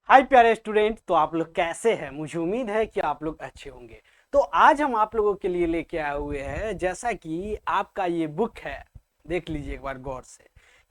हाय प्यारे स्टूडेंट, तो आप लोग कैसे हैं? मुझे उम्मीद है कि आप लोग अच्छे होंगे। तो आज हम आप लोगों के लिए लेके आए हुए हैं, जैसा कि आपका ये बुक है, देख लीजिए एक बार गौर से,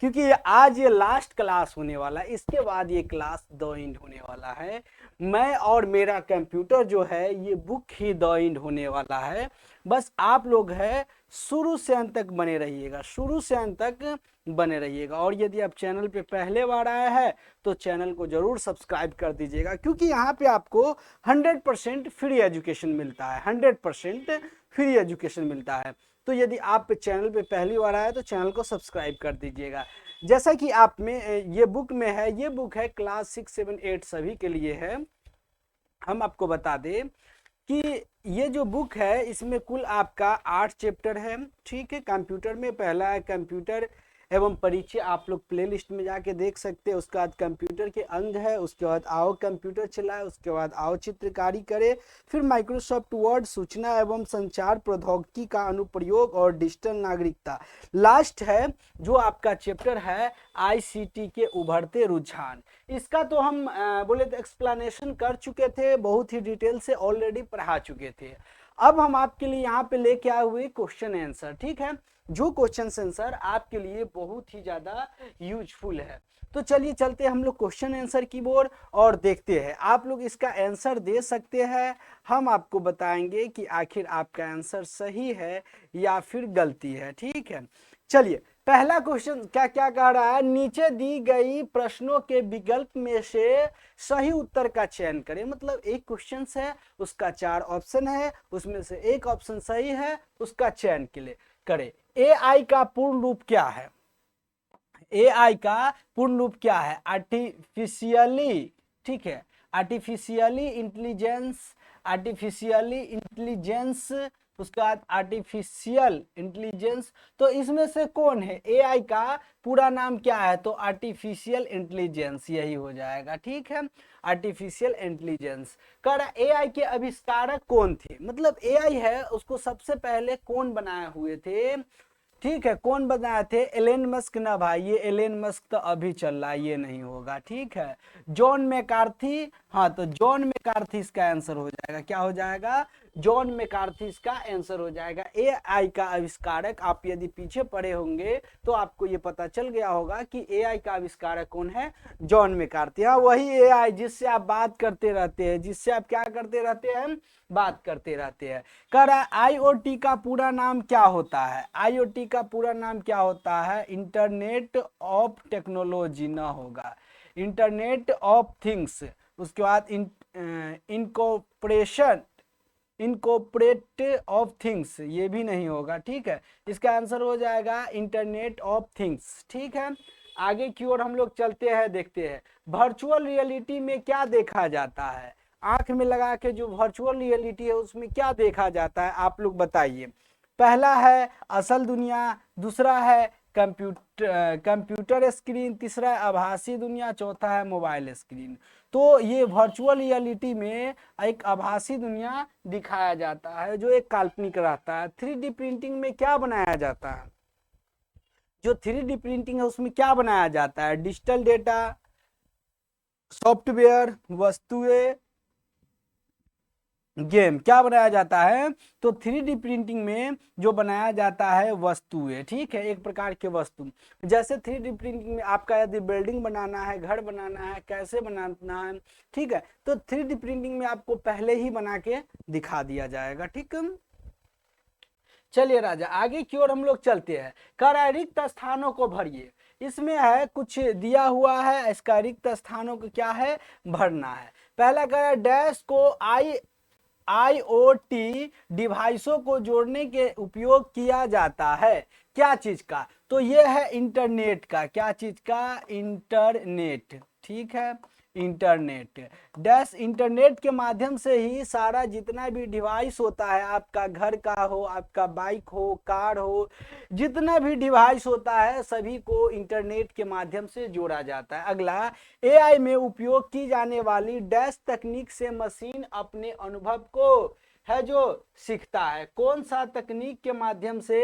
क्योंकि आज ये लास्ट क्लास होने वाला है। इसके बाद ये क्लास द एंड होने वाला है। मैं और मेरा कंप्यूटर जो है, ये बुक ही द एंड होने वाला है। बस आप लोग है शुरू से अंत तक बने रहिएगा, शुरू से अंत तक बने रहिएगा। और यदि आप चैनल पे पहले बार आए हैं तो चैनल को जरूर सब्सक्राइब कर दीजिएगा, क्योंकि यहाँ पे आपको 100% फ्री एजुकेशन मिलता है। 100% फ्री एजुकेशन मिलता है। तो यदि आप चैनल पे पहली बार आए तो चैनल को सब्सक्राइब कर दीजिएगा। जैसा कि आप में ये बुक में है, ये बुक है क्लास 6, 7, 8 सभी के लिए है। हम आपको बता दें कि ये जो बुक है, इसमें कुल आपका 8 चैप्टर है। ठीक है, कंप्यूटर में पहला है कंप्यूटर एवं परिचय, आप लोग प्ले लिस्ट में जाके देख सकते हैं। उसके बाद कंप्यूटर के अंग है, उसके बाद आओ कंप्यूटर चलाए, उसके बाद आओ चित्रकारी करे, फिर माइक्रोसॉफ्ट वर्ड, सूचना एवं संचार प्रौद्योगिकी का अनुप्रयोग और डिजिटल नागरिकता। लास्ट है जो आपका चैप्टर है आईसीटी के उभरते रुझान। इसका तो हम बोले तो एक्सप्लेनेशन कर चुके थे, बहुत ही डिटेल से ऑलरेडी पढ़ा चुके थे। अब हम आपके लिए यहाँ पे लेके आए हुए क्वेश्चन आंसर, ठीक है, जो क्वेश्चन आंसर आपके लिए बहुत ही ज्यादा यूजफुल है। तो चलिए चलते हैं हम लोग क्वेश्चन आंसर की ओर और देखते हैं आप लोग इसका आंसर दे सकते हैं। हम आपको बताएंगे कि आखिर आपका आंसर सही है या फिर गलती है। ठीक है, चलिए पहला क्वेश्चन क्या क्या कह रहा है, नीचे दी गई प्रश्नों के विकल्प में से सही उत्तर का चयन करें। मतलब एक क्वेश्चन है, उसका 4 ऑप्शन है, उसमें से एक ऑप्शन सही है, उसका चयन के लिए करें। एआई का पूर्ण रूप क्या है? एआई का पूर्ण रूप क्या है? आर्टिफिशियली, ठीक है, आर्टिफिशियली इंटेलिजेंस, आर्टिफिशियली इंटेलिजेंस, उसके बाद आर्टिफिशियल इंटेलिजेंस। तो इसमें से कौन है? एआई का पूरा नाम क्या है? तो आर्टिफिशियल इंटेलिजेंस यही हो जाएगा। ठीक है, आर्टिफिशियल इंटेलिजेंस। कर एआई के आविष्कारक कौन थे? मतलब एआई है उसको सबसे पहले कौन बनाए हुए थे? ठीक है, कौन बनाए थे? एलन मस्क ना भाई, ये एलन मस्क तो अभी चल रहा है, ये नहीं होगा। ठीक है, जॉन मैकार्थी। हाँ, तो जॉन मैकार्थी इसका आंसर हो जाएगा। क्या हो जाएगा? जॉन मैकार्थी इसका आंसर हो जाएगा। एआई का आविष्कारक, आप यदि पीछे पढ़े होंगे तो आपको ये पता चल गया होगा कि एआई का आविष्कारक कौन है? John McCarthy. हाँ, वही एआई जिससे आप बात करते रहते हैं, जिससे आप क्या करते रहते हैं? बात करते रहते हैं। कह रहा है आईओटी का पूरा नाम क्या होता है? आईओटी का पूरा नाम क्या होता है? इंटरनेट ऑफ टेक्नोलॉजी ना होगा, इंटरनेट ऑफ थिंग्स। उसके बाद इनकोपरेशन, इनकोपरेट ऑफ थिंग्स, ये भी नहीं होगा। ठीक है, इसका आंसर हो जाएगा इंटरनेट ऑफ थिंग्स। ठीक है, आगे की ओर हम लोग चलते हैं, देखते हैं वर्चुअल रियलिटी में क्या देखा जाता है। आंख में लगा के जो वर्चुअल रियलिटी है उसमें क्या देखा जाता है, आप लोग बताइए। पहला है असल दुनिया, दूसरा है कंप्यूटर स्क्रीन, तीसरा है आभासी दुनिया, चौथा है मोबाइल स्क्रीन। तो ये वर्चुअल रियलिटी में एक आभासी दुनिया दिखाया जाता है जो एक काल्पनिक रहता है। 3D प्रिंटिंग में क्या बनाया जाता है? जो 3D प्रिंटिंग है उसमें क्या बनाया जाता है? डिजिटल डेटा, सॉफ्टवेयर, वस्तुएं, गेम। क्या बनाया जाता है? तो 3D प्रिंटिंग में जो बनाया जाता है वस्तुएं। ठीक है, एक प्रकार के वस्तु। जैसे 3D प्रिंटिंग में आपका यदि बिल्डिंग बनाना है, घर बनाना है, कैसे बनाना है, ठीक है, तो 3D प्रिंटिंग में आपको पहले ही बना के दिखा दिया जाएगा। ठीक है, चलिए राजा आगे की ओर हम लोग चलते हैं। कह रहा है रिक्त स्थानों को भरिए। इसमें है कुछ दिया हुआ है, इसका रिक्त स्थानों को क्या है? भरना है। पहला कह रहा है डैश को आईओटी डिवाइसों को जोड़ने के उपयोग किया जाता है। क्या चीज का? तो ये है इंटरनेट का। क्या चीज का? इंटरनेट। ठीक है, इंटरनेट। डैश इंटरनेट के माध्यम से ही सारा जितना भी डिवाइस होता है, आपका घर का हो, आपका बाइक हो, कार हो, जितना भी डिवाइस होता है सभी को इंटरनेट के माध्यम से जोड़ा जाता है। अगला, एआई में उपयोग की जाने वाली डैश तकनीक से मशीन अपने अनुभव को है जो सीखता है। कौन सा तकनीक के माध्यम से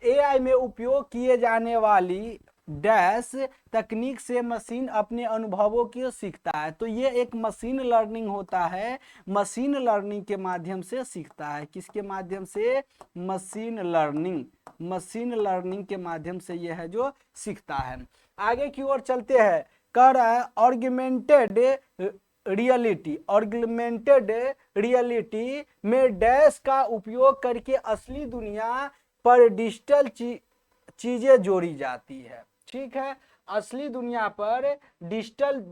एआई में उपयोग किए जाने वाली डैश तकनीक से मशीन अपने अनुभवों को सीखता है। तो ये एक मशीन लर्निंग होता है, मशीन लर्निंग के माध्यम से सीखता है। किसके माध्यम से? मशीन लर्निंग, मशीन लर्निंग के माध्यम से यह है जो सीखता है। आगे की ओर चलते हैं। कह रहा है ऑगमेंटेड रियलिटी, ऑगमेंटेड रियलिटी में डैश का उपयोग करके असली दुनिया पर डिजिटल चीजें जोड़ी जाती है। ठीक है, असली दुनिया पर डिजिटल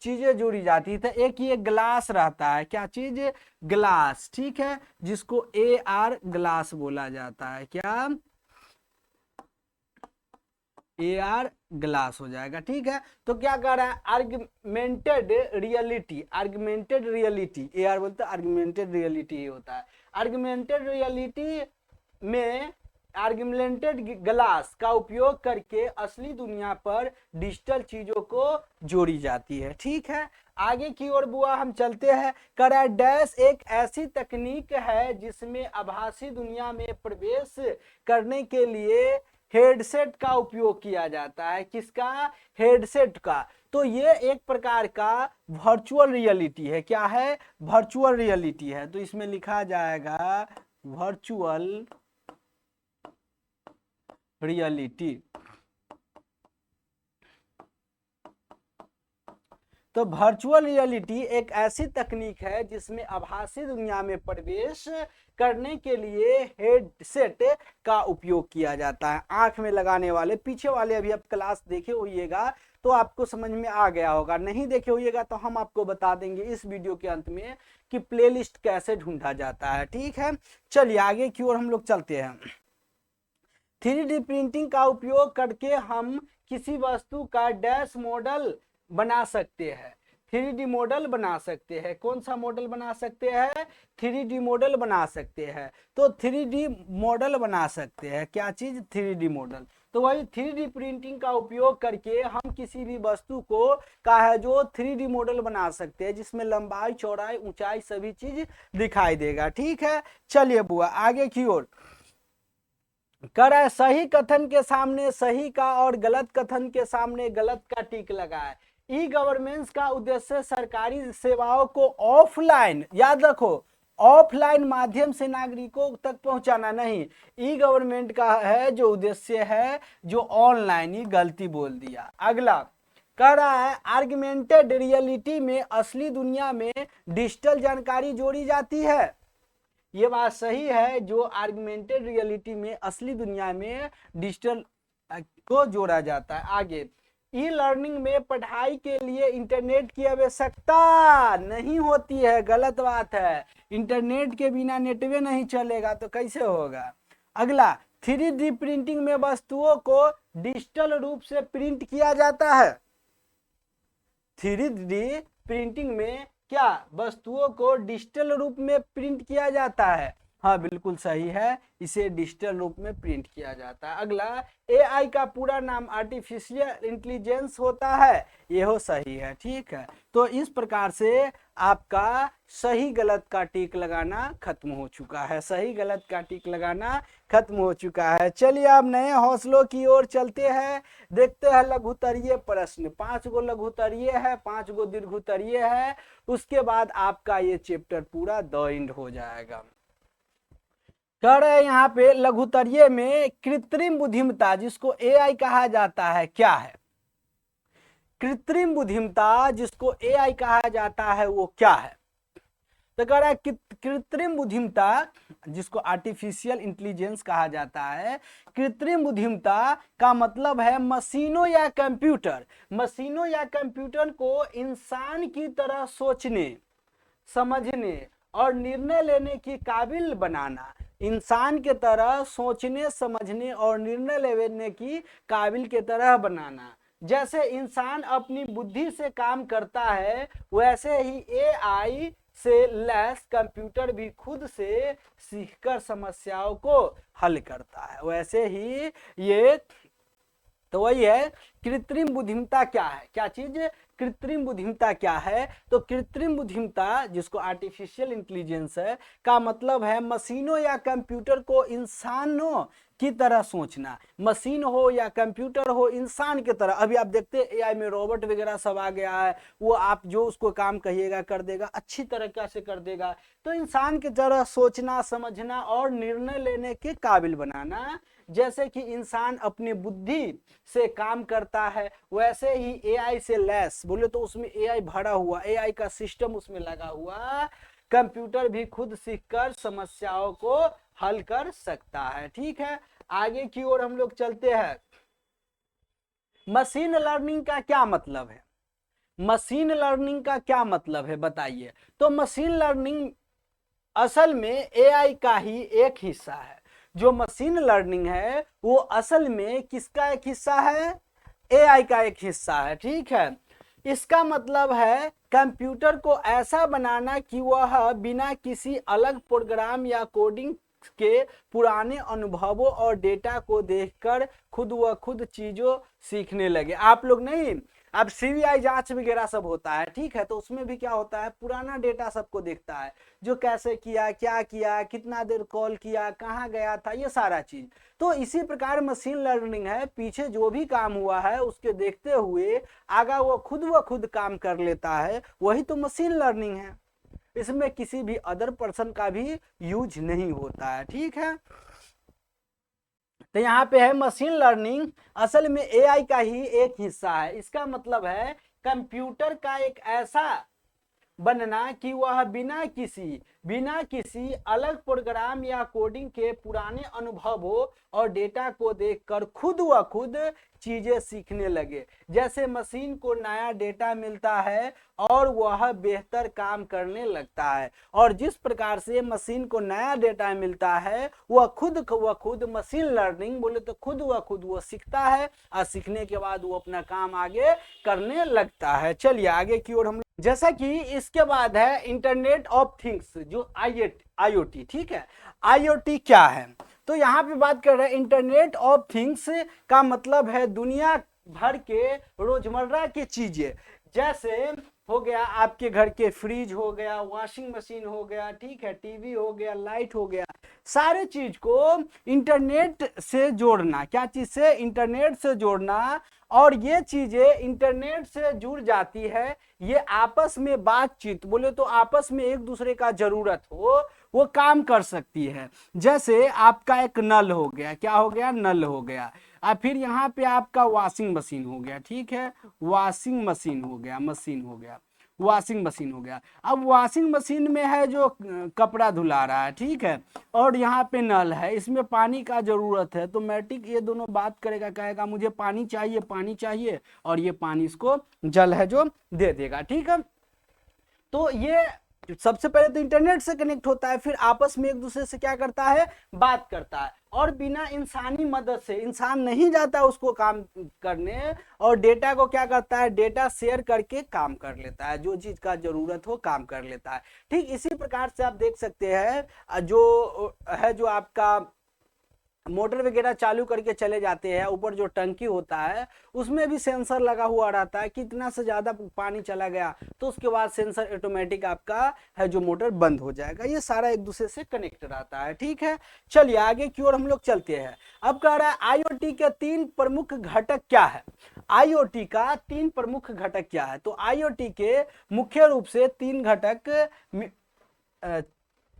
चीजें जोड़ी जाती है। तो एक ये ग्लास रहता है, क्या चीज? ग्लास। ठीक है, जिसको AR ग्लास बोला जाता है। क्या? AR ग्लास हो जाएगा। ठीक है, तो क्या कर रहा है? Augmented reality, augmented reality, AR बोलते हैं आर्गुमेंटेड रियलिटी होता है। आर्गुमेंटेड रियलिटी में आर्गुमेंटेड ग्लास का उपयोग करके असली दुनिया पर डिजिटल चीजों को जोड़ी जाती है। ठीक है, आगे की ओर बुआ हम चलते हैं। करा डैश एक ऐसी तकनीक है जिसमें आभासी दुनिया में प्रवेश करने के लिए हेडसेट का उपयोग किया जाता है। किसका? हेडसेट का। तो ये एक प्रकार का वर्चुअल रियलिटी है। क्या है? वर्चुअल रियलिटी है। तो इसमें लिखा जाएगा वर्चुअल रियलिटी। तो वर्चुअल रियलिटी एक ऐसी तकनीक है जिसमें आभासी दुनिया में प्रवेश करने के लिए हेडसेट का उपयोग किया जाता है। आंख में लगाने वाले, पीछे वाले अभी आप क्लास देखे होइएगा तो आपको समझ में आ गया होगा, नहीं देखे होइएगा तो हम आपको बता देंगे इस वीडियो के अंत में कि प्लेलिस्ट कैसे ढूंढा जाता है। ठीक है, चलिए आगे की ओर हम लोग चलते हैं। 3D प्रिंटिंग का उपयोग करके हम किसी वस्तु का डैश मॉडल बना सकते हैं। 3D मॉडल बना सकते हैं। कौन सा मॉडल बना सकते हैं? 3D मॉडल बना सकते हैं। तो 3D मॉडल बना सकते हैं। क्या चीज? 3D model. तो वही 3D प्रिंटिंग का उपयोग करके हम किसी भी वस्तु को का है जो 3D मॉडल बना सकते हैं, जिसमें लंबाई, चौड़ाई, ऊंचाई सभी चीज दिखाई देगा। ठीक है, चलिए बुआ आगे की ओर। कर है सही कथन के सामने सही का और गलत कथन के सामने गलत का टिक लगाए। ई गवर्नेंस का उद्देश्य सरकारी सेवाओं को ऑफलाइन, याद रखो, ऑफलाइन माध्यम से नागरिकों तक पहुंचाना नहीं। ई गवर्नमेंट का है जो उद्देश्य है जो ऑनलाइन, ही गलती बोल दिया। अगला कह रहा है आर्गुमेंटेड रियलिटी में असली दुनिया में डिजिटल जानकारी जोड़ी जाती है। ये बात सही है, जो आर्गुमेंटेड रियलिटी में असली दुनिया में डिजिटल को जोड़ा जाता है। आगे ई लर्निंग में पढ़ाई के लिए इंटरनेट की आवश्यकता नहीं होती है। गलत बात है, इंटरनेट के बिना नेटवे नहीं चलेगा तो कैसे होगा। अगला 3D प्रिंटिंग में वस्तुओं को डिजिटल रूप से प्रिंट किया जाता है। 3D प्रिंटिंग में क्या वस्तुओं को डिजिटल रूप में प्रिंट किया जाता है? हाँ बिल्कुल सही है, इसे डिजिटल रूप में प्रिंट किया जाता है। अगला AI का पूरा नाम आर्टिफिशियल इंटेलिजेंस होता है। यह सही है। ठीक है, तो इस प्रकार से आपका सही गलत का टिक लगाना खत्म हो चुका है। सही गलत का टिक लगाना खत्म हो चुका है। चलिए अब नए हौसलों की ओर चलते हैं। देखते हैं लघुत्तरीय प्रश्न। 5 गो लघुत्तरीय है, 5 गो दीर्घोत्तरीय है। उसके बाद आपका ये चैप्टर पूरा द एंड हो जाएगा। कह रहे हैं यहाँ पे लघुत्तरीय में कृत्रिम बुद्धिमत्ता जिसको AI कहा जाता है, क्या है? कृत्रिम बुद्धिमत्ता जिसको AI कहा जाता है वो क्या है? तो कह रहा है कि कृत्रिम बुद्धिमत्ता जिसको आर्टिफिशियल इंटेलिजेंस कहा जाता है, कृत्रिम बुद्धिमत्ता का मतलब है मशीनों या कंप्यूटर, मशीनों या कंप्यूटर को इंसान की तरह सोचने, समझने और निर्णय लेने की काबिल बनाना। इंसान के तरह सोचने, समझने और निर्णय लेने की काबिल के तरह बनाना। जैसे इंसान अपनी बुद्धि से काम करता है वैसे ही AI से लैस कंप्यूटर भी खुद से सीखकर समस्याओं को हल करता है। वैसे ही ये तो वही है कृत्रिम बुद्धिमत्ता क्या है, क्या चीज, कृत्रिम बुद्धिमत्ता क्या है। तो कृत्रिम बुद्धिमत्ता जिसको आर्टिफिशियल इंटेलिजेंस है का मतलब है मशीनों या कंप्यूटर को इंसानों की तरह सोचना, मशीन हो या कंप्यूटर हो इंसान की तरह। अभी आप देखते हैं एआई में रोबोट वगैरह सब आ गया है, वो आप जो उसको काम कहिएगा कर देगा, अच्छी तरीका से कर देगा। तो इंसान की तरह सोचना समझना और निर्णय लेने के काबिल बनाना, जैसे कि इंसान अपनी बुद्धि से काम करता है वैसे ही एआई से लैस, बोले तो उसमें एआई भरा हुआ, एआई का सिस्टम उसमें लगा हुआ, कंप्यूटर भी खुद सीखकर समस्याओं को हल कर सकता है। ठीक है, आगे की ओर हम लोग चलते हैं। मशीन लर्निंग का क्या मतलब है, मशीन लर्निंग का क्या मतलब है बताइए। तो मशीन लर्निंग असल में एआई का ही एक हिस्सा है। जो मशीन लर्निंग है वो असल में किसका एक हिस्सा है, एआई का एक हिस्सा है। ठीक है, इसका मतलब है कंप्यूटर को ऐसा बनाना कि वह बिना किसी अलग प्रोग्राम या कोडिंग के पुराने अनुभवों और डेटा को देखकर खुद व खुद चीजों सीखने लगे। आप लोग नहीं, अब सीबीआई जांच वगैरह सब होता है, ठीक है, तो उसमें भी क्या होता है, पुराना डेटा सबको देखता है, जो कैसे किया, क्या किया, कितना देर कॉल किया, कहाँ गया था, ये सारा चीज। तो इसी प्रकार मशीन लर्निंग है, पीछे जो भी काम हुआ है उसके देखते हुए आगा वो खुद व खुद काम कर लेता है, वही तो मशीन लर्निंग है। इसमें किसी भी अदर पर्सन का भी यूज नहीं होता है। ठीक है, तो यहाँ पे है मशीन लर्निंग असल में एआई का ही एक हिस्सा है। इसका मतलब है कंप्यूटर का एक ऐसा बनना कि वह बिना किसी अलग प्रोग्राम या कोडिंग के पुराने अनुभवों और डेटा को देखकर खुद व खुद चीजें सीखने लगे। जैसे मशीन को नया डेटा मिलता है और वह बेहतर काम करने लगता है, और जिस प्रकार से मशीन को नया डेटा मिलता है वह खुद मशीन लर्निंग बोले तो खुद वो सीखता है, और सीखने के बाद वो अपना काम आगे करने लगता है। चलिए आगे की ओर हम, जैसा कि इसके बाद है इंटरनेट ऑफ थिंग्स जो आईओटी। ठीक है, आईओटी क्या है, तो यहाँ पे बात कर रहे हैं इंटरनेट ऑफ थिंग्स का मतलब है दुनिया भर के रोजमर्रा की चीजें, जैसे हो गया आपके घर के फ्रिज हो गया, वॉशिंग मशीन हो गया, ठीक है, टीवी हो गया, लाइट हो गया, सारे चीज को इंटरनेट से जोड़ना, क्या चीज से, इंटरनेट से जोड़ना। और ये चीजें इंटरनेट से जुड़ जाती है, ये आपस में बातचीत बोले तो आपस में एक दूसरे का जरूरत हो वो काम कर सकती है। जैसे आपका एक नल हो गया, क्या हो गया, नल हो गया, और फिर यहाँ पे आपका वॉशिंग मशीन हो गया, ठीक है, वॉशिंग मशीन हो गया, मशीन हो गया, वॉशिंग मशीन हो गया। अब वॉशिंग मशीन में है जो कपड़ा धुला रहा है, ठीक है, और यहाँ पे नल है, इसमें पानी का जरूरत है, तो मैटिक ये दोनों बात करेगा, कहेगा मुझे पानी चाहिए, पानी चाहिए, और ये पानी इसको जल है जो दे देगा। ठीक है, तो ये सबसे पहले तो इंटरनेट से कनेक्ट होता है, फिर आपस में एक दूसरे से क्या करता है, बात करता है, और बिना इंसानी मदद से, इंसान नहीं जाता उसको काम करने, और डेटा को क्या करता है, डेटा शेयर करके काम कर लेता है, जो चीज का जरूरत हो काम कर लेता है। ठीक इसी प्रकार से आप देख सकते हैं जो आपका मोटर वगैरह चालू करके चले जाते हैं, ऊपर जो टंकी होता है उसमें भी सेंसर लगा हुआ रहता है, कितना से ज्यादा पानी चला गया तो उसके बाद सेंसर ऑटोमेटिक आपका है जो मोटर बंद हो जाएगा। ये सारा एक दूसरे से कनेक्ट रहता है। ठीक है, चलिए आगे की ओर हम लोग चलते हैं। अब कह रहा है आईओटी के 3 प्रमुख घटक क्या है, आईओटी का 3 प्रमुख घटक क्या है। तो आईओटी के मुख्य रूप से 3 घटक,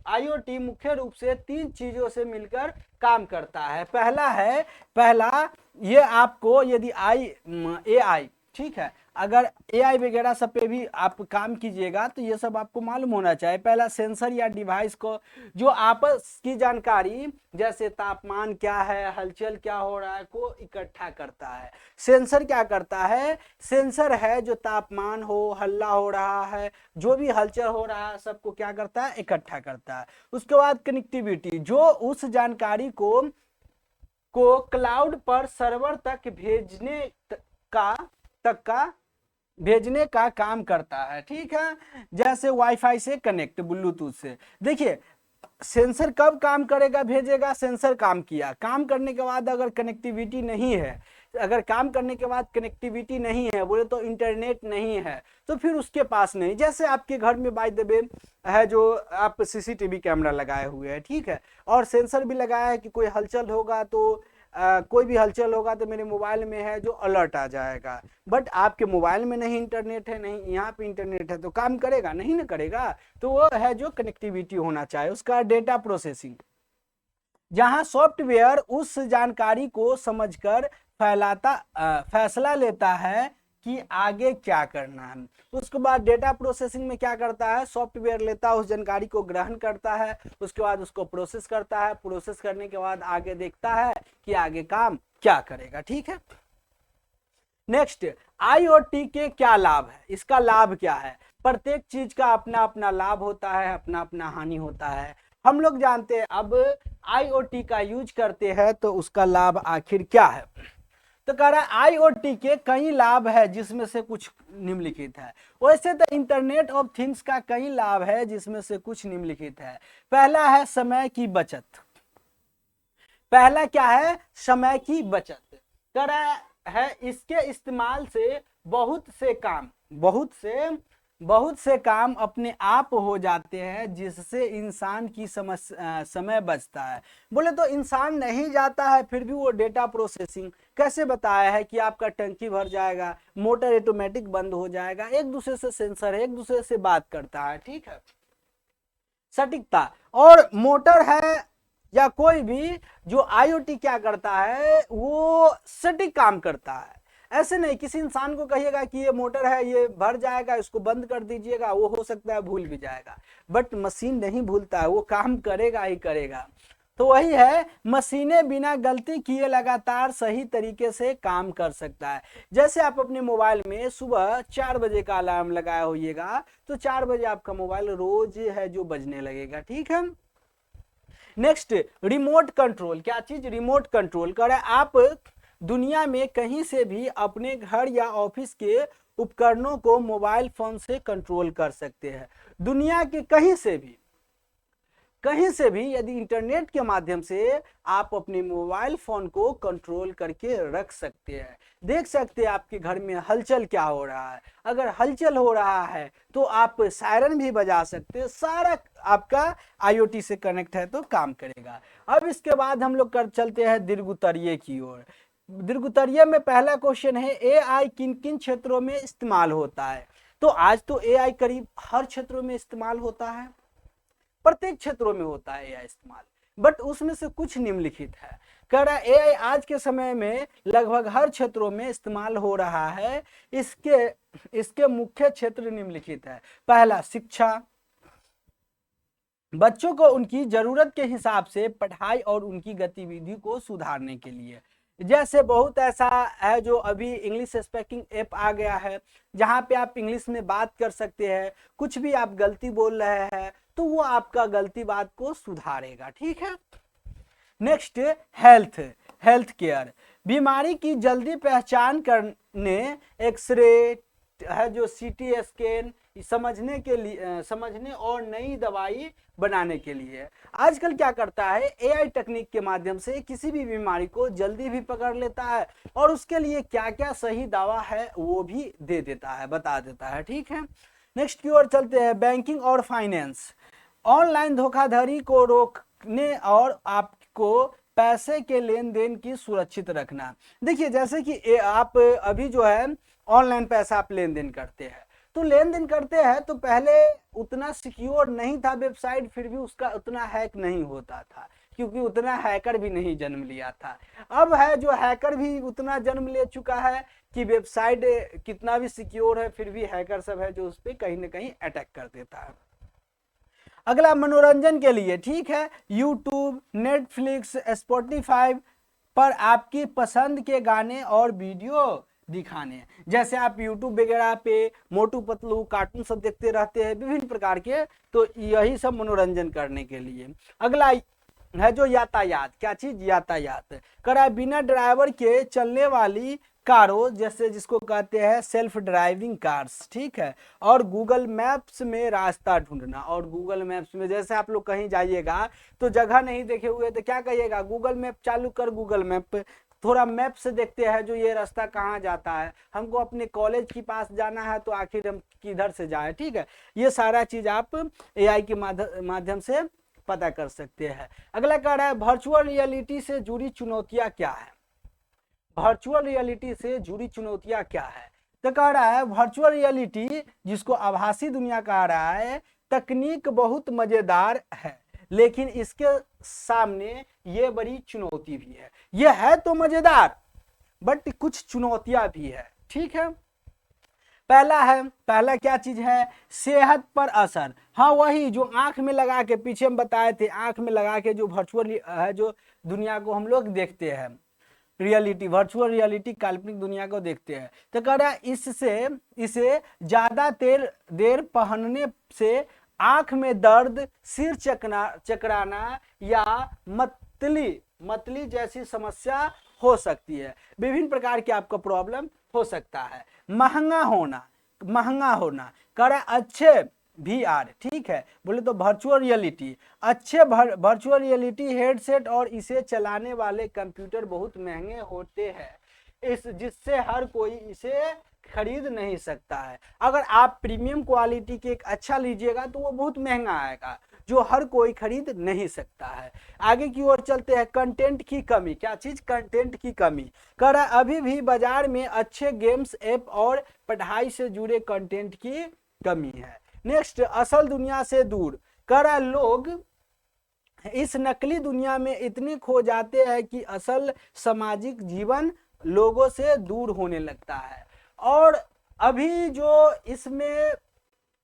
आईओटी मुख्य रूप से 3 चीजों से मिलकर काम करता है। पहला ये आपको यदि एआई, ठीक है, अगर एआई वगैरह सब पे भी आप काम कीजिएगा तो ये सब आपको मालूम होना चाहिए। पहला सेंसर या डिवाइस को जो आपस की जानकारी जैसे तापमान क्या है, हलचल क्या हो रहा है को इकट्ठा करता है। सेंसर क्या करता है, सेंसर है जो तापमान हो, हल्ला हो रहा है, जो भी हलचल हो रहा है सबको क्या करता है, इकट्ठा करता है। उसके बाद कनेक्टिविटी, जो उस जानकारी को क्लाउड पर सर्वर तक भेजने का काम करता है। ठीक है, जैसे वाईफाई से कनेक्ट, ब्लूटूथ से। देखिए सेंसर कब काम करेगा, भेजेगा, सेंसर काम किया, काम करने के बाद अगर कनेक्टिविटी नहीं है अगर काम करने के बाद कनेक्टिविटी नहीं है, बोले तो इंटरनेट नहीं है, तो फिर उसके पास नहीं। जैसे आपके घर में बाय द वे है जो आप सीसीटीवी कैमरा लगाए हुए हैं, ठीक है, और सेंसर भी लगाया है कि कोई हलचल होगा तो कोई भी हलचल होगा तो मेरे मोबाइल में है जो अलर्ट आ जाएगा। बट आपके मोबाइल में नहीं इंटरनेट है, नहीं यहाँ पे इंटरनेट है, तो काम करेगा नहीं ना करेगा। तो वो है जो कनेक्टिविटी होना चाहिए। उसका डेटा प्रोसेसिंग, जहां सॉफ्टवेयर उस जानकारी को समझकर फैसला लेता है कि आगे क्या करना है। उसके बाद डेटा प्रोसेसिंग में क्या करता है, सॉफ्टवेयर लेता है, उस जानकारी को ग्रहण करता है, उसके बाद उसको प्रोसेस करता है, प्रोसेस करने के बाद आगे देखता है कि आगे काम क्या करेगा, ठीक है। नेक्स्ट, आईओटी के क्या लाभ है, इसका लाभ क्या है। प्रत्येक चीज का अपना अपना लाभ होता है, अपना अपना हानि होता है, हम लोग जानते हैं। अब आईओटी का यूज करते हैं तो उसका लाभ आखिर क्या है। तो कह रहा है आईओटी के कई लाभ है जिसमें से कुछ निम्नलिखित है। वैसे तो इंटरनेट ऑफ थिंग्स का कई लाभ है जिसमें से कुछ निम्नलिखित है। पहला है समय की बचत। पहला क्या है, समय की बचत। कह रहा है इसके इस्तेमाल से बहुत से काम अपने आप हो जाते हैं, जिससे इंसान की समय बचता है। बोले तो इंसान नहीं जाता है, फिर भी वो डेटा प्रोसेसिंग कैसे बताया है कि आपका टंकी भर जाएगा, मोटर ऑटोमेटिक बंद हो जाएगा, एक दूसरे से सेंसर है, एक दूसरे से बात करता है, ठीक है। सटीकता, और मोटर है या कोई भी जो आईओटी क्या करता है वो सटीक काम करता है। ऐसे नहीं किसी इंसान को कहिएगा कि ये मोटर है, ये भर जाएगा, इसको बंद कर दीजिएगा, वो हो सकता है भूल भी जाएगा, बट मशीन नहीं भूलता है, वो काम करेगा ही करेगा। तो वही है, मशीनें बिना गलती किए लगातार सही तरीके से काम कर सकता है। जैसे आप अपने मोबाइल में सुबह 4 बजे का अलार्म लगाया होइएगा तो 4 बजे आपका मोबाइल रोज है जो बजने लगेगा, ठीक है। Next, remote control. क्या चीज, रिमोट कंट्रोल। कर आप दुनिया में कहीं से भी अपने घर या ऑफिस के उपकरणों को मोबाइल फोन से कंट्रोल कर सकते हैं। दुनिया के कहीं से भी यदि इंटरनेट के माध्यम से आप अपने मोबाइल फोन को कंट्रोल करके रख सकते हैं। देख सकते हैं आपके घर में हलचल क्या हो रहा है, अगर हलचल हो रहा है तो आप सायरन भी बजा सकते हैं, सारा आपका आईओटी से कनेक्ट है तो काम करेगा। अब इसके बाद हम लोग चलते हैं दीर्घोत्तरीय की ओर। दीर्घोत्तरीय में पहला क्वेश्चन है, एआई किन किन क्षेत्रों में इस्तेमाल होता है। तो आज तो एआई करीब हर क्षेत्रों में इस्तेमाल होता है, प्रत्येक क्षेत्रों में होता है एआई इस्तेमाल, बट उसमें से कुछ निम्नलिखित है। कह रहा है एआई आज के समय में लगभग हर क्षेत्रों में इस्तेमाल हो रहा है। इसके मुख्य क्षेत्र निम्नलिखित है। पहला, शिक्षा, बच्चों को उनकी जरूरत के हिसाब से पढ़ाई और उनकी गतिविधि को सुधारने के लिए। जैसे बहुत ऐसा है जो अभी इंग्लिश स्पीकिंग ऐप आ गया है, जहां पे आप इंग्लिश में बात कर सकते हैं, कुछ भी आप गलती बोल रहे हैं तो वो आपका गलती बात को सुधारेगा, ठीक है। नेक्स्ट, हेल्थ केयर, बीमारी की जल्दी पहचान करने, एक्सरे है जो सीटी स्कैन समझने और नई दवाई बनाने के लिए। आजकल क्या करता है, एआई टेक्निक के माध्यम से किसी भी बीमारी को जल्दी भी पकड़ लेता है और उसके लिए क्या क्या सही दवा है वो भी दे देता है, बता देता है, ठीक है। नेक्स्ट की ओर चलते हैं, बैंकिंग और फाइनेंस, ऑनलाइन धोखाधड़ी को रोकने और आपको पैसे के लेन देन की सुरक्षित रखना। देखिए जैसे कि आप अभी जो है ऑनलाइन पैसा आप लेन देन करते हैं, तो लेन देन करते हैं तो पहले उतना सिक्योर नहीं था वेबसाइट, फिर भी उसका उतना हैक नहीं होता था क्योंकि उतना हैकर भी नहीं जन्म लिया था। अब है जो हैकर भी उतना जन्म ले चुका है कि वेबसाइट कितना भी सिक्योर है फिर भी हैकर सब है जो उस पर कहीं ना कहीं अटैक कर देता है। अगला, मनोरंजन के लिए, ठीक है, यूट्यूब, नेटफ्लिक्स, स्पॉटिफाई पर आपकी पसंद के गाने और वीडियो दिखाने। जैसे आप यूट्यूब वगैरह पे मोटू पतलू कार्टून सब देखते रहते हैं विभिन्न प्रकार के, तो यही सब मनोरंजन करने के लिए। अगला है जो यातायात, क्या चीज, यातायात। करा बिना ड्राइवर के चलने वाली कारों, जैसे जिसको कहते हैं सेल्फ ड्राइविंग कार्स, ठीक है, और गूगल मैप्स में रास्ता ढूंढना। और गूगल मैप्स में जैसे आप लोग कहीं जाइएगा तो जगह नहीं देखे हुए तो क्या कहिएगा, गूगल मैप चालू कर, गूगल मैप थोड़ा मैप से देखते हैं जो ये रास्ता कहाँ जाता है, हमको अपने कॉलेज के पास जाना है तो आखिर हम किधर से जाए, ठीक है। ये सारा चीज आप एआई के माध्यम से पता कर सकते हैं। अगला कह रहा है वर्चुअल रियलिटी से जुड़ी चुनौतियां क्या है। वर्चुअल रियलिटी से जुड़ी चुनौतियां क्या है, तो कह रहा है वर्चुअल रियलिटी जिसको आभासी दुनिया कह रहा है, तकनीक बहुत मजेदार है लेकिन इसके सामने ये बड़ी चुनौती भी है। ये है तो मजेदार बट कुछ चुनौतियां भी है, ठीक है। पहला क्या चीज है, सेहत पर असर। हाँ वही जो आंख में लगा के, पीछे हम बताए थे, आंख में लगा के जो वर्चुअल है, जो दुनिया को हम लोग देखते हैं, रियलिटी, वर्चुअल रियलिटी, काल्पनिक दुनिया को देखते हैं, तो कह रहा है इसे ज्यादा देर पहनने से आंख में दर्द, सिर चकराना या मतली जैसी समस्या हो सकती है। विभिन्न प्रकार की आपका प्रॉब्लम हो सकता है। महंगा होना कह रहा है अच्छे VR, ठीक है, बोले तो वर्चुअल रियलिटी, अच्छे वर्चुअल रियलिटी हेडसेट और इसे चलाने वाले कंप्यूटर बहुत महंगे होते हैं, जिससे हर कोई इसे खरीद नहीं सकता है। अगर आप प्रीमियम क्वालिटी के एक अच्छा लीजिएगा तो वो बहुत महंगा आएगा, जो हर कोई खरीद नहीं सकता है। आगे की ओर चलते हैं, कंटेंट की कमी। क्या चीज, कंटेंट की कमी। कह रहा है अभी भी बाजार में अच्छे गेम्स, ऐप और पढ़ाई से जुड़े कंटेंट की कमी है। नेक्स्ट, असल दुनिया से दूर। कह रहा है लोग इस नकली दुनिया में इतने खो जाते हैं कि असल सामाजिक जीवन लोगों से दूर होने लगता है। और अभी जो इसमें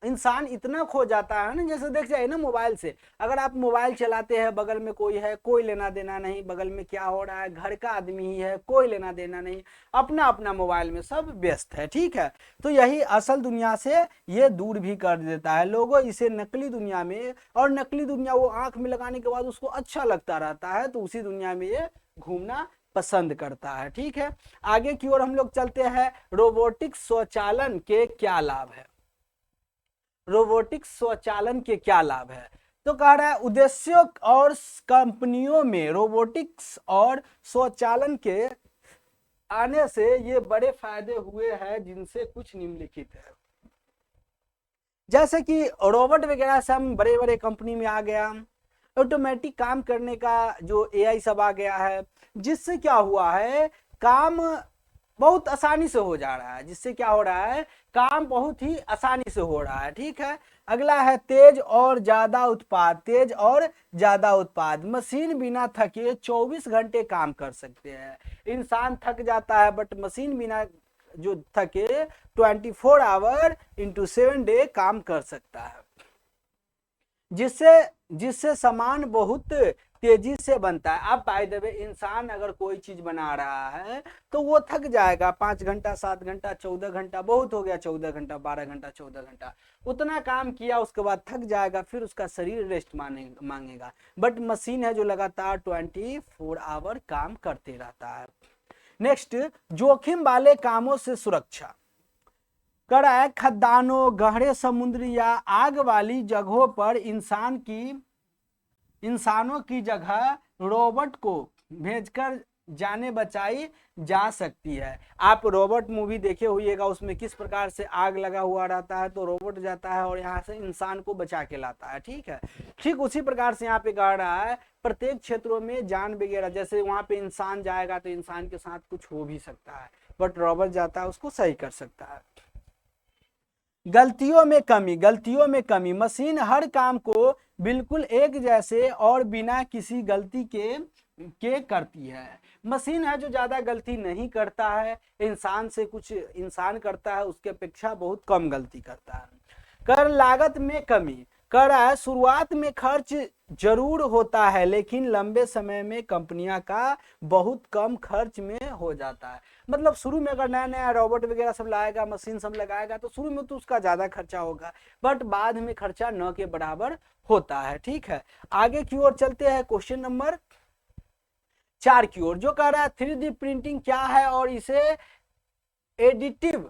इंसान इतना खो जाता है ना, जैसे देख जाए ना मोबाइल से, अगर आप मोबाइल चलाते हैं, बगल में कोई है, कोई लेना देना नहीं, बगल में क्या हो रहा है, घर का आदमी ही है, कोई लेना देना नहीं, अपना अपना मोबाइल में सब व्यस्त है, ठीक है। तो यही असल दुनिया से ये दूर भी कर देता है लोगों इसे नकली दुनिया में, और नकली दुनिया वो आंख में लगाने के बाद उसको अच्छा लगता रहता है, तो उसी दुनिया में ये घूमना पसंद करता है, ठीक है। आगे की ओर हम लोग चलते हैं, रोबोटिक्स स्वचालन के क्या लाभ है। रोबोटिक्स स्वचालन के क्या लाभ है, तो कह रहा है उद्देश्यों और कंपनियों में रोबोटिक्स और स्वचालन के आने से ये बड़े फायदे हुए हैं, जिनसे कुछ निम्नलिखित है। जैसे कि रोबोट वगैरह से हम बड़े बड़े कंपनी में आ गया, ऑटोमेटिक काम करने का जो एआई सब आ गया है, जिससे क्या हुआ है, काम बहुत आसानी से हो जा रहा है, जिससे क्या हो रहा है, काम बहुत ही आसानी से हो रहा है, ठीक है। अगला है तेज और ज्यादा उत्पाद। मशीन बिना थके 24 घंटे काम कर सकते हैं। इंसान थक जाता है बट मशीन बिना जो थके 24 आवर इंटू 7 डे काम कर सकता है, जिससे सामान बहुत तेजी से बनता है। अब बाय द वे इंसान अगर कोई चीज बना रहा है तो वो थक जाएगा, 5 घंटा, 7 घंटा, 14 घंटा, बहुत हो गया 14 घंटा, 12 घंटा, 14 घंटा, उतना काम किया, उसके बाद थक जाएगा, फिर उसका शरीर रेस्ट मांगेगा। बट मशीन है जो लगातार 24 आवर काम करते रहता है। नेक्स्ट, जोखिम वाले कामों से सुरक्षा। कर रहा है खदानों, गहरे समुद्र या आग वाली जगहों पर इंसानों की जगह रोबोट को भेजकर जाने बचाई जा सकती है। आप रोबोट मूवी देखे होइएगा, उसमें किस प्रकार से आग लगा हुआ रहता है तो रोबोट जाता है और यहाँ से इंसान को बचा के लाता है, ठीक है। ठीक उसी प्रकार से यहाँ पे कह रहा है प्रत्येक क्षेत्रों में जान वगैरह, जैसे वहां पे इंसान जाएगा तो इंसान के साथ कुछ हो भी सकता है, बट रोबोट जाता है उसको सही कर सकता है। गलतियों में कमी। मशीन हर काम को बिल्कुल एक जैसे और बिना किसी गलती के करती है। मशीन है जो ज्यादा गलती नहीं करता है, इंसान से कुछ इंसान करता है उसके अपेक्षा बहुत कम गलती करता है। कर लागत में कमी। कर रहा है शुरुआत में खर्च जरूर होता है लेकिन लंबे समय में कंपनियां का बहुत कम खर्च में हो जाता है। मतलब शुरू में अगर नया नया रोबोट वगैरह सब लाएगा, मशीन सब लगाएगा तो शुरू में तो उसका ज्यादा खर्चा होगा, बट बाद में खर्चा न के बराबर होता है, ठीक है। आगे की ओर चलते हैं क्वेश्चन नंबर 4 की ओर, जो कह रहा है 3D प्रिंटिंग क्या है और इसे एडिटिव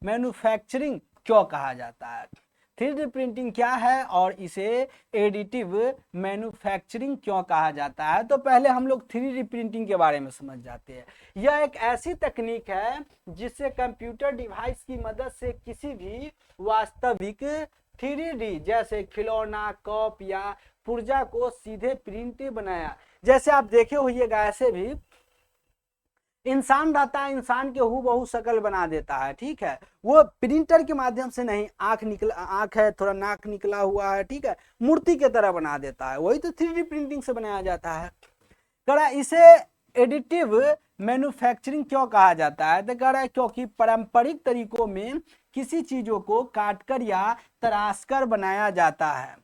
मैन्युफैक्चरिंग क्यों कहा जाता है। 3D प्रिंटिंग क्या है और इसे एडिटिव मैन्युफैक्चरिंग क्यों कहा जाता है। तो पहले हम लोग 3D प्रिंटिंग के बारे में समझ जाते हैं। यह एक ऐसी तकनीक है जिससे कंप्यूटर डिवाइस की मदद से किसी भी वास्तविक 3D जैसे खिलौना, कप या पुर्जा को सीधे प्रिंट बनाया। जैसे आप देखे होइएगा, ऐसे भी इंसान रहता है, इंसान के हूबहू शक्ल बना देता है, ठीक है, वो प्रिंटर के माध्यम से नहीं, आंख है, थोड़ा नाक निकला हुआ है, ठीक है, मूर्ति के तरह बना देता है, वही तो 3D प्रिंटिंग से बनाया जाता है। कह रहा इसे एडिटिव मैन्युफैक्चरिंग क्यों कहा जाता है, तो कह रहा है क्योंकि पारंपरिक तरीकों में किसी चीजों को काटकर या तराशकर बनाया जाता है,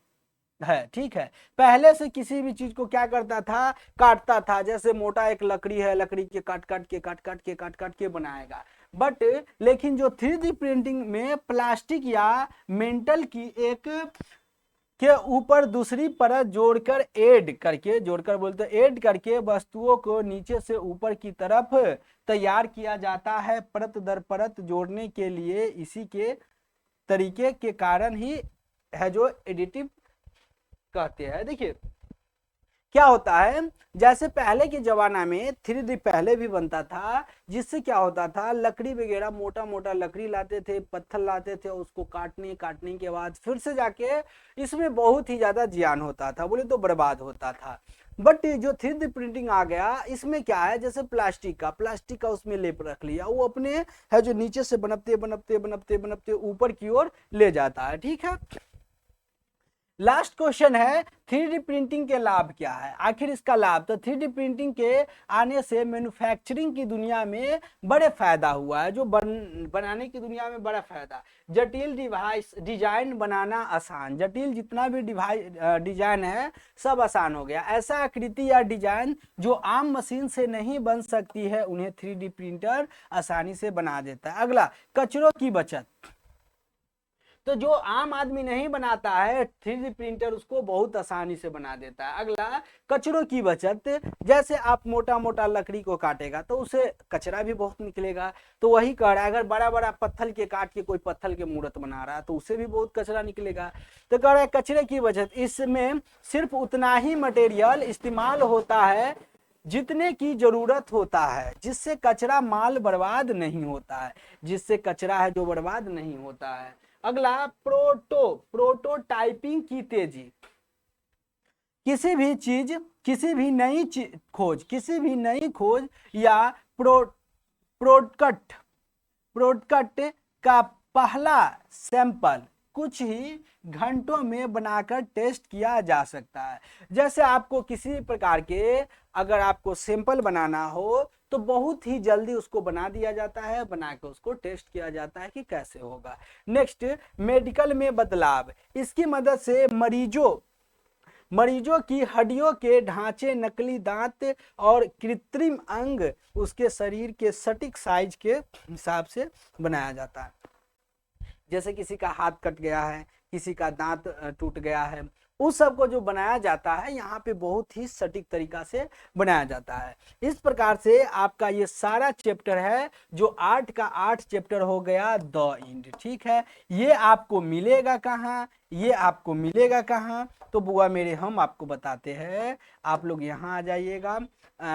ठीक है। पहले से किसी भी चीज को क्या करता था, काटता था, जैसे मोटा एक लकड़ी है, लकड़ी के काट काट के बनाएगा। बट लेकिन जो 3D प्रिंटिंग में प्लास्टिक या मेंटल की एक के ऊपर दूसरी परत जोड़कर ऐड करके वस्तुओं को नीचे से ऊपर की तरफ तैयार किया जाता है, परत दर परत जोड़ने के लिए। इसी के तरीके के कारण ही है जो एडिटिव कहते हैं। देखिए क्या होता है, जैसे पहले के जमाना में 3D पहले भी बनता था, जिससे क्या होता था, लकड़ी वगैरह मोटा मोटा लकड़ी लाते थे, पत्थर लाते थे, उसको काटने के बाद फिर से जाके इसमें बहुत ही ज्यादा जियान होता था, बोले तो बर्बाद होता था। बट जो 3D प्रिंटिंग आ गया, इसमें क्या है, जैसे प्लास्टिक का उसमें लेप रख लिया, वो अपने है जो नीचे से बनते ऊपर की ओर ले जाता है, ठीक है। लास्ट क्वेश्चन है 3D प्रिंटिंग के लाभ क्या है, आखिर इसका लाभ। तो 3D प्रिंटिंग के आने से मैन्युफैक्चरिंग की दुनिया में बड़े फायदा हुआ है, जो बनाने की दुनिया में बड़ा फायदा। जटिल डिजाइन बनाना आसान, जटिल जितना भी डिजाइन है सब आसान हो गया। ऐसा आकृति या डिजाइन जो आम मशीन से नहीं बन सकती है, उन्हें 3D प्रिंटर आसानी से बना देता है। अगला, कचरों की बचत। तो जो आम आदमी नहीं बनाता है, 3D प्रिंटर उसको बहुत आसानी से बना देता है। अगला, कचरों की बचत। जैसे आप मोटा मोटा लकड़ी को काटेगा तो उसे कचरा भी बहुत निकलेगा, तो वही कह रहा है, अगर बड़ा बड़ा पत्थर के काट के कोई पत्थर के मूर्त बना रहा है तो उसे भी बहुत कचरा निकलेगा। तो कह रहा है कचरे की बचत, इसमें सिर्फ उतना ही मटेरियल इस्तेमाल होता है जितने की जरूरत होता है, जिससे कचरा माल बर्बाद नहीं होता है, जिससे कचरा है जो बर्बाद नहीं होता है। अगला, प्रोटोटाइपिंग की तेजी। किसी भी नई खोज या प्रोडक्ट का पहला सैंपल कुछ ही घंटों में बनाकर टेस्ट किया जा सकता है। जैसे आपको किसी प्रकार के अगर आपको सैंपल बनाना हो तो बहुत ही जल्दी उसको बना दिया जाता है, बना के उसको टेस्ट किया जाता है कि कैसे होगा। नेक्स्ट, मेडिकल में बदलाव। इसकी मदद से मरीजों की हड्डियों के ढांचे, नकली दांत और कृत्रिम अंग उसके शरीर के सटीक साइज के हिसाब से बनाया जाता है। जैसे किसी का हाथ कट गया है, किसी का दांत टूट गया है, उस सब को जो बनाया जाता है यहाँ पे बहुत ही सटीक तरीका से बनाया जाता है। इस प्रकार से आपका ये सारा चैप्टर है जो 8 का 8 चैप्टर हो गया द इंड, ठीक है। ये आपको मिलेगा कहाँ, तो बुआ मेरे हम आपको बताते हैं। आप लोग यहाँ आ जाइएगा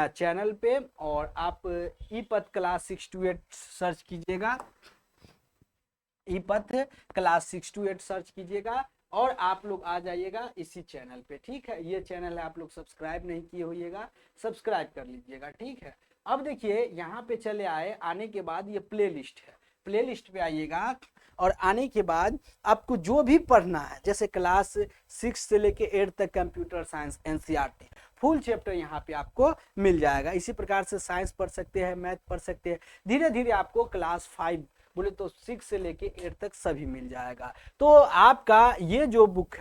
चैनल पे और आप ई-पथ क्लास 6 to 8 सर्च कीजिएगा, ई-पथ क्लास 6 to 8 सर्च कीजिएगा और आप लोग आ जाइएगा इसी चैनल पे, ठीक है। ये चैनल है, आप लोग सब्सक्राइब नहीं किए होइएगा, सब्सक्राइब कर लीजिएगा, ठीक है। अब देखिए यहाँ पे चले आने के बाद ये प्लेलिस्ट है, प्लेलिस्ट पे आइएगा और आने के बाद आपको जो भी पढ़ना है, जैसे क्लास 6 से लेके 8 तक computer science NCERT full chapter यहाँ पे आपको मिल जाएगा। इसी प्रकार से साइंस पढ़ सकते हैं, मैथ पढ़ सकते हैं, धीरे धीरे आपको क्लास 5 बोले तो 6 से लेके 8 तक सभी मिल जाएगा। तो आपका ये जो बुक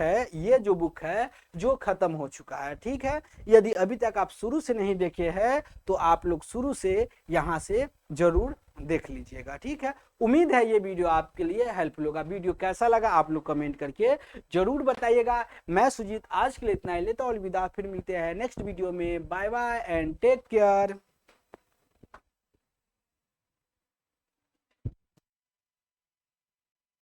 है जो खत्म हो चुका है, ठीक है। यदि अभी तक आप शुरू से नहीं देखे हैं तो आप लोग शुरू से यहाँ से जरूर देख लीजिएगा, ठीक है। उम्मीद है ये वीडियो आपके लिए हेल्पफुल होगा। वीडियो कैसा लगा आप लोग कमेंट करके जरूर बताइएगा। मैं सुजीत आज के लिए इतना ही लेता हूं, अलविदा, फिर मिलते हैं नेक्स्ट वीडियो में। Bye bye and take care.